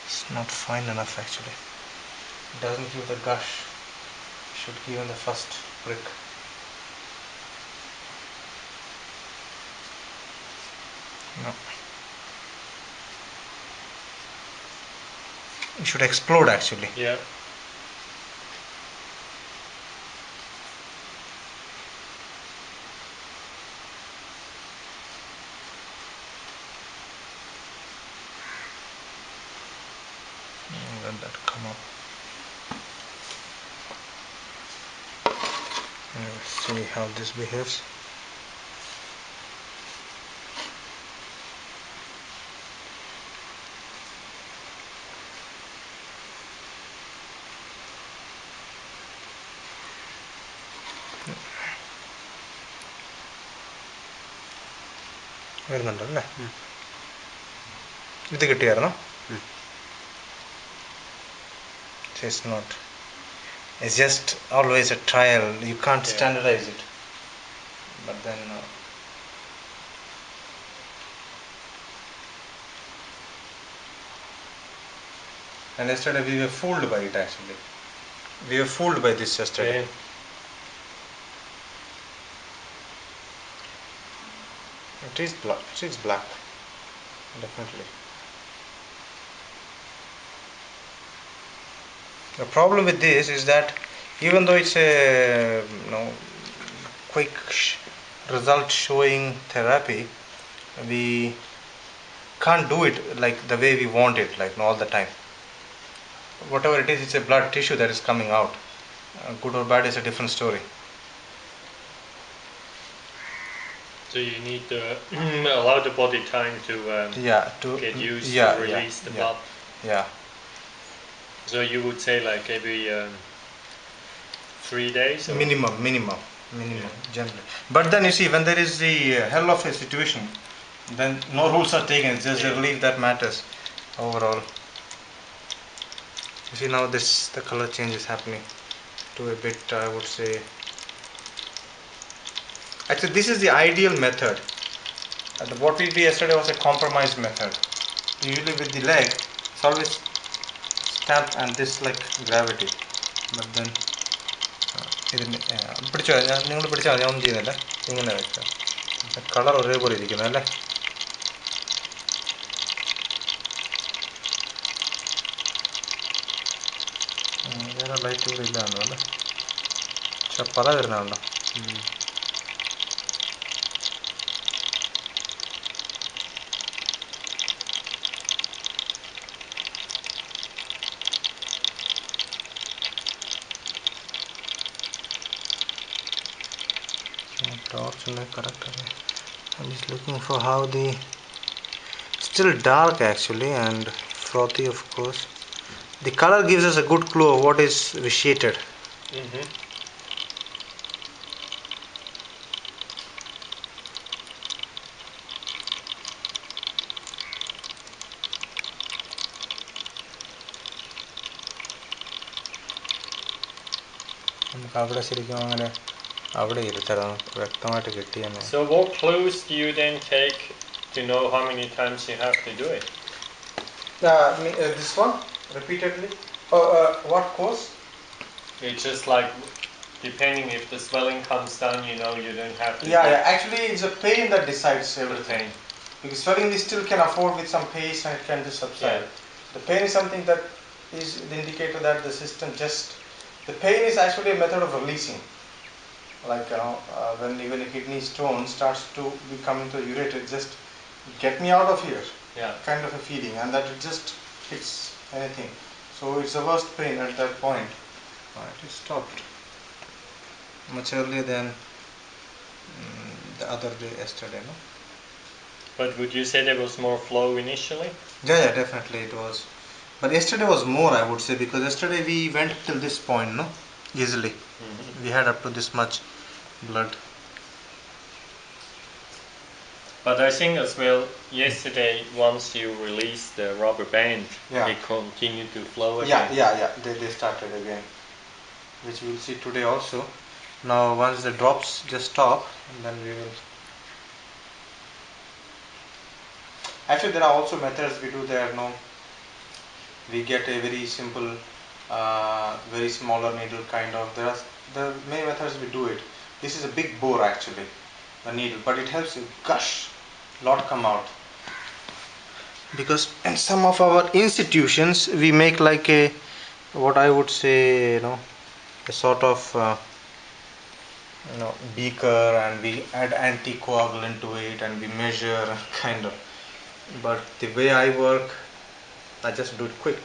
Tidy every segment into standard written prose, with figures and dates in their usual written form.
It's not fine enough actually. It doesn't give the gush. Should give in the first brick. No. It should explode actually. Yeah. Let that come up. Let's see how this behaves. വരുന്നുണ്ടല്ലേ ഇത് കിട്ടിയായിരുന്നോ It's not. It's just always a trial. You can't standardize it. But then and yesterday we were fooled by it actually. We were fooled by this yesterday. Okay. It is black. It is black. Definitely. The problem with this is that even though it's a quick result showing therapy, we can't do it like the way we want it, like all the time. Whatever it is, it's a blood tissue that is coming out. Good or bad is a different story. So you need to allow the body time to get used to release the blood. Yeah. So you would say like every 3 days? Or? Minimum, generally. But then you see, when there is the hell of a situation, then no rules are taken. It's just the relief that matters overall. You see now the color change is happening to a bit, I would say. Actually, this is the ideal method. What we did yesterday was a compromise method. Usually with the leg, it's always stamp and this like gravity. But then പിടിച്ചോ നിങ്ങൾ പിടിച്ചാൽ മതി, ഞാൻ ഒന്നും ചെയ്യുന്നില്ല, ഇങ്ങനെ വെച്ചാൽ colour ഒരേപോലെ ഇരിക്കുന്നു അല്ലേ. വേറെ ലൈറ്റ് കൂടെ ഇല്ലാണ്ടോ അല്ലേ, പക്ഷെ പല വരുന്നുണ്ടോ. Correct. I'm just looking for how still dark actually and frothy of course. The color gives us a good clue of what is vitiated. So what clues do you then take to know how many times you have to do it? This one repeatedly. What course? It's just like depending if the swelling comes down, you don't have to. Yeah. Actually, it's a pain that decides everything. Because swelling we still can afford with some pace and it can just subside. The pain is something that is the indicator that the system the pain is actually a method of releasing. Like when even a kidney stone starts to be coming to the ureter, just get me out of here. Kind of a feeling, and that it just hits anything. So it's the worst pain at that point. It is stopped much earlier than the other day yesterday, no? But would you say there was more flow initially? Yeah, definitely it was. But yesterday was more, I would say, because yesterday we went till this point, no? Easily. We had up to this much blood. But I think as well, yesterday, once you released the rubber band, it continued to flow again. Yeah. They started again, which we'll see today also. Now, once the drops just stop, and then we will. Actually, there are also methods we do there. No, we get a very simple, very smaller needle kind of. There are many methods we do it. This is a big bore actually, the needle, but it helps you gush, lot come out. Because in some of our institutions we make like a, what I would say, a sort of beaker, and we add anticoagulant to it and we measure kind of. But the way I work, I just do it quick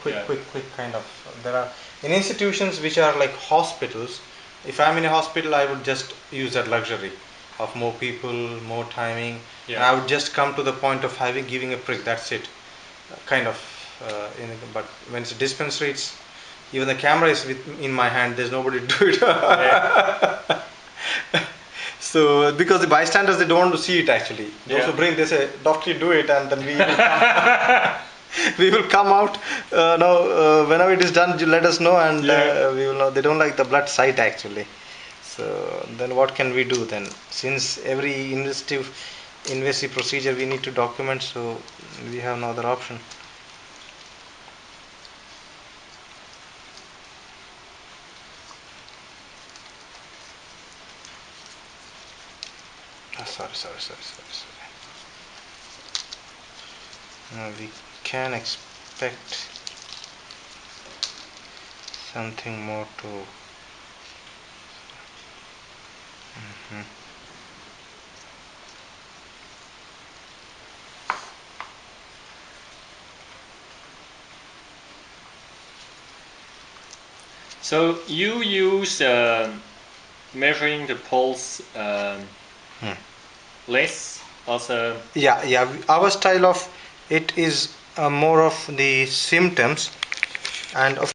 kind of. There are in institutions which are like hospitals. If I'm in a hospital, I would just use that luxury of more people, more timing. Yeah. And I would just come to the point of giving a prick. That's it, kind of. But when it's a dispensary, it's even the camera is in my hand. There's nobody to do it. Yeah. So because the bystanders, they don't want to see it actually. Those who bring, they say, "Doctor, you do it," and then we will come out. Whenever it is done, you let us know, and we will know. They don't like the blood sight actually. So then what can we do then? Since every invasive procedure we need to document, so we have no other option. Sorry. We can expect something more to. So you use measuring the pulse less as a... Yeah. Our style of it is more of the symptoms, and of